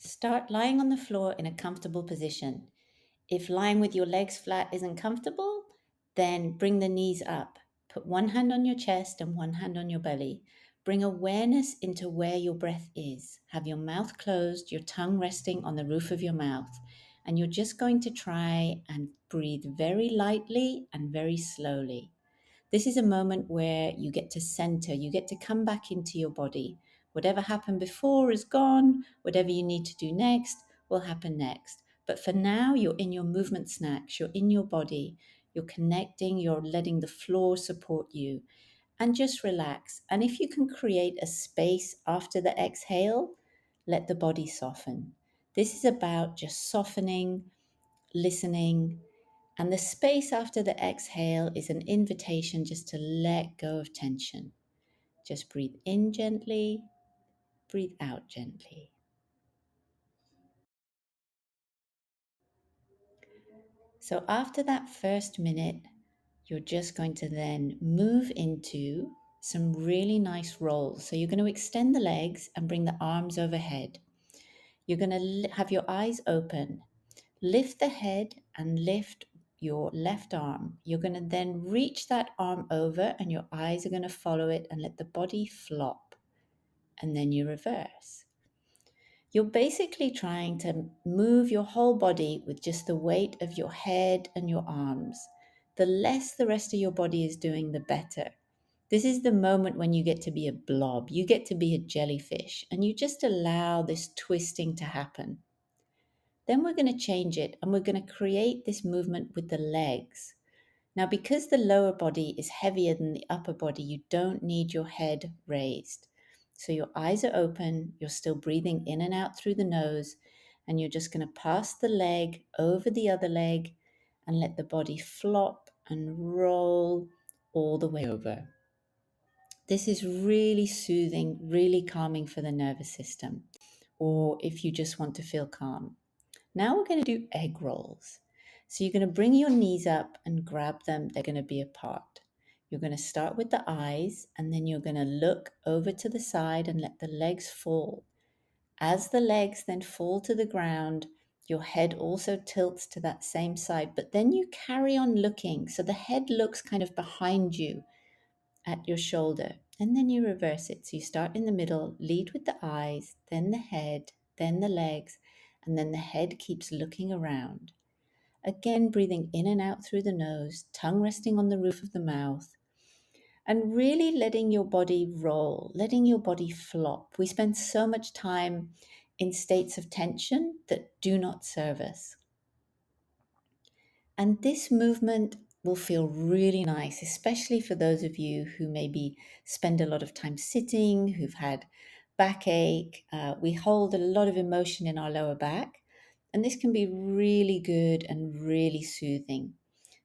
Start lying on the floor in a comfortable position. If lying with your legs flat isn't comfortable, then bring the knees up. Put one hand on your chest and one hand on your belly. Bring awareness into where your breath is. Have your mouth closed, your tongue resting on the roof of your mouth. And you're just going to try and breathe very lightly and very slowly. This is a moment where you get to center, you get to come back into your body. Whatever happened before is gone. Whatever you need to do next will happen next. But for now, you're in your movement snacks, you're in your body, you're connecting, you're letting the floor support you, and just relax. And if you can create a space after the exhale, let the body soften. This is about just softening, listening, and the space after the exhale is an invitation just to let go of tension. Just breathe in gently, breathe out gently. So after that first minute, you're just going to then move into some really nice rolls. So you're going to extend the legs and bring the arms overhead. You're going to have your eyes open. Lift the head and lift your left arm. You're going to then reach that arm over and your eyes are going to follow it and let the body flop. And then you reverse. You're basically trying to move your whole body with just the weight of your head and your arms. The less the rest of your body is doing, the better. This is the moment when you get to be a blob. You get to be a jellyfish and you just allow this twisting to happen. Then we're going to change it and we're going to create this movement with the legs. Now, because the lower body is heavier than the upper body, you don't need your head raised. So your eyes are open, you're still breathing in and out through the nose, and you're just going to pass the leg over the other leg and let the body flop and roll all the way over. This is really soothing, really calming for the nervous system, or if you just want to feel calm. Now we're going to do egg rolls. So you're going to bring your knees up and grab them. They're going to be apart. You're going to start with the eyes and then you're going to look over to the side and let the legs fall. As the legs then fall to the ground, your head also tilts to that same side, but then you carry on looking. So the head looks kind of behind you at your shoulder, and then you reverse it. So you start in the middle, lead with the eyes, then the head, then the legs, and then the head keeps looking around. Again, breathing in and out through the nose, tongue resting on the roof of the mouth, and really letting your body roll, letting your body flop. We spend so much time in states of tension that do not serve us. And this movement will feel really nice, especially for those of you who maybe spend a lot of time sitting, who've had backache. We hold a lot of emotion in our lower back, and this can be really good and really soothing.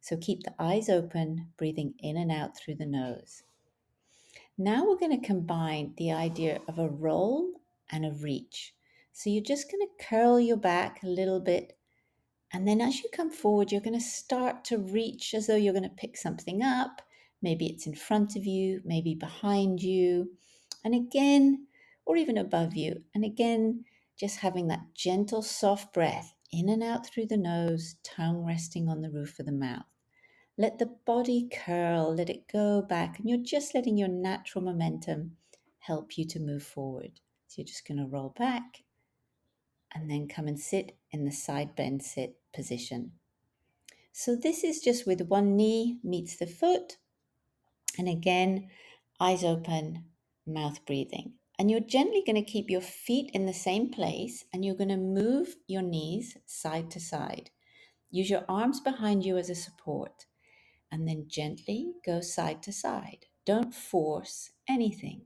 So keep the eyes open, breathing in and out through the nose. Now we're going to combine the idea of a roll and a reach. So you're just going to curl your back a little bit. And then as you come forward, you're going to start to reach as though you're going to pick something up. Maybe it's in front of you, maybe behind you. And again, or even above you. And again, just having that gentle, soft breath in and out through the nose, tongue resting on the roof of the mouth. Let the body curl, let it go back, and you're just letting your natural momentum help you to move forward. So you're just going to roll back and then come and sit in the side bend sit position. So this is just with one knee meets the foot. And again, eyes open, mouth breathing. And you're gently going to keep your feet in the same place and you're going to move your knees side to side. Use your arms behind you as a support and then gently go side to side. Don't force anything.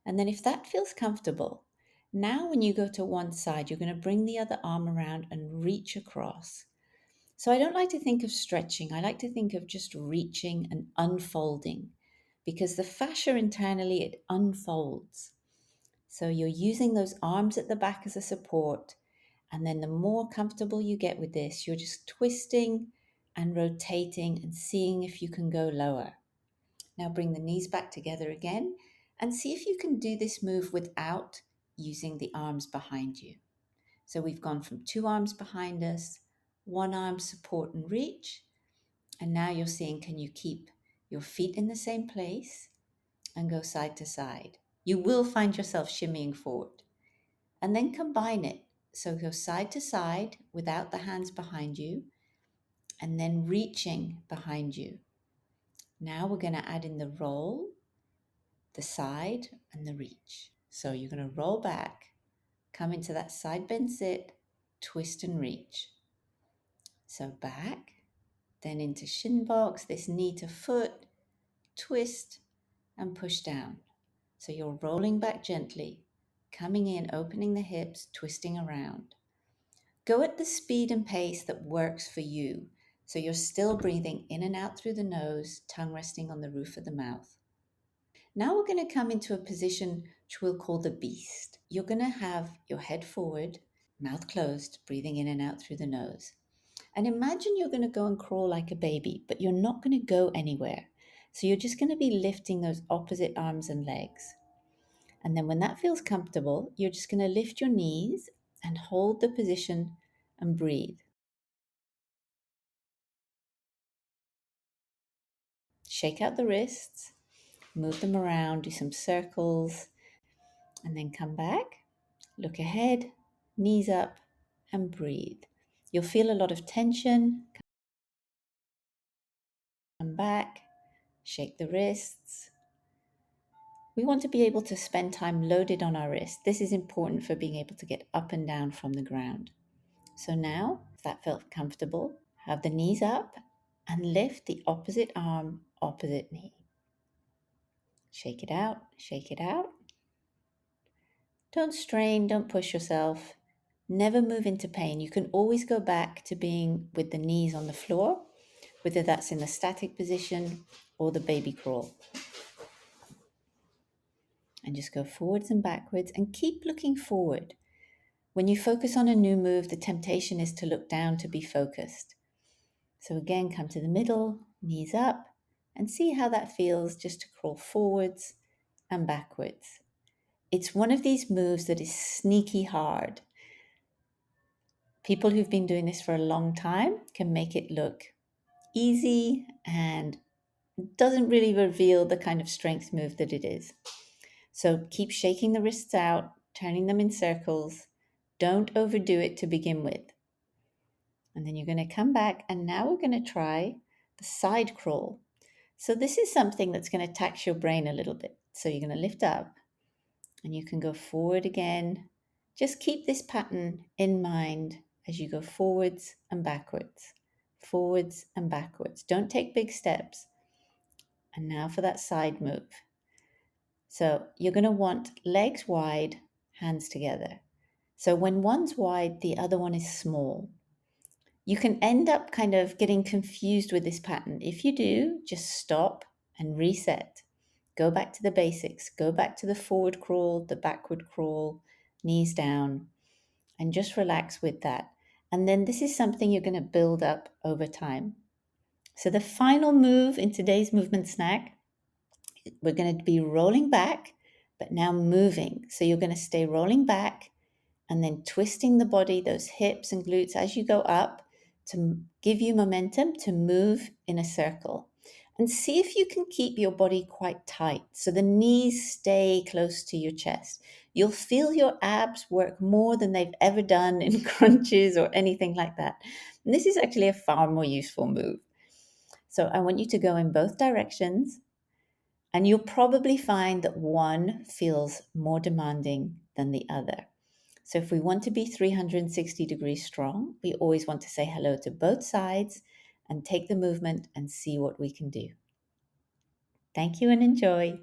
And then if that feels comfortable, now when you go to one side, you're going to bring the other arm around and reach across. So I don't like to think of stretching. I like to think of just reaching and unfolding because the fascia internally, it unfolds. So you're using those arms at the back as a support. And then the more comfortable you get with this, you're just twisting and rotating and seeing if you can go lower. Now bring the knees back together again and see if you can do this move without using the arms behind you. So we've gone from 2 arms behind us, 1 arm support and reach. And now you're seeing, can you keep your feet in the same place and go side to side? You will find yourself shimmying forward. And then combine it. So go side to side without the hands behind you, and then reaching behind you. Now we're going to add in the roll, the side, and the reach. So you're going to roll back, come into that side bend sit, twist and reach. So back, then into Shinbox, this knee to foot, twist and push down. So you're rolling back gently, coming in, opening the hips, twisting around. Go at the speed and pace that works for you. So you're still breathing in and out through the nose, tongue resting on the roof of the mouth. Now we're going to come into a position which we'll call the beast. You're going to have your head forward, mouth closed, breathing in and out through the nose. And imagine you're going to go and crawl like a baby, but you're not going to go anywhere. So you're just going to be lifting those opposite arms and legs. And then when that feels comfortable, you're just going to lift your knees and hold the position and breathe. Shake out the wrists, move them around, do some circles, and then come back, look ahead, knees up, and breathe. You'll feel a lot of tension. Come back, shake the wrists. We want to be able to spend time loaded on our wrists. This is important for being able to get up and down from the ground. So now, if that felt comfortable, have the knees up and lift the opposite arm, opposite knee. Shake it out, shake it out. Don't strain, don't push yourself. Never move into pain. You can always go back to being with the knees on the floor, whether that's in the static position or the baby crawl. And just go forwards and backwards and keep looking forward. When you focus on a new move, the temptation is to look down to be focused. So again, come to the middle, knees up, and see how that feels just to crawl forwards and backwards. It's one of these moves that is sneaky hard. People who've been doing this for a long time can make it look easy and doesn't really reveal the kind of strength move that it is. So keep shaking the wrists out, turning them in circles. Don't overdo it to begin with. And then you're going to come back, and now we're going to try the side crawl. So this is something that's going to tax your brain a little bit. So you're going to lift up and you can go forward again. Just keep this pattern in mind as you go forwards and backwards, forwards and backwards. Don't take big steps. And now for that side move. So you're going to want legs wide, hands together. So when one's wide, the other one is small. You can end up kind of getting confused with this pattern. If you do, just stop and reset. Go back to the basics. Go back to the forward crawl, the backward crawl, knees down, and just relax with that. And then this is something you're going to build up over time. So the final move in today's movement snack, we're going to be rolling back, but now moving. So you're going to stay rolling back and then twisting the body, those hips and glutes as you go up to give you momentum to move in a circle. And see if you can keep your body quite tight so the knees stay close to your chest. You'll feel your abs work more than they've ever done in crunches or anything like that. And this is actually a far more useful move. So I want you to go in both directions, and you'll probably find that one feels more demanding than the other. So if we want to be 360 degrees strong, we always want to say hello to both sides and take the movement and see what we can do. Thank you and enjoy.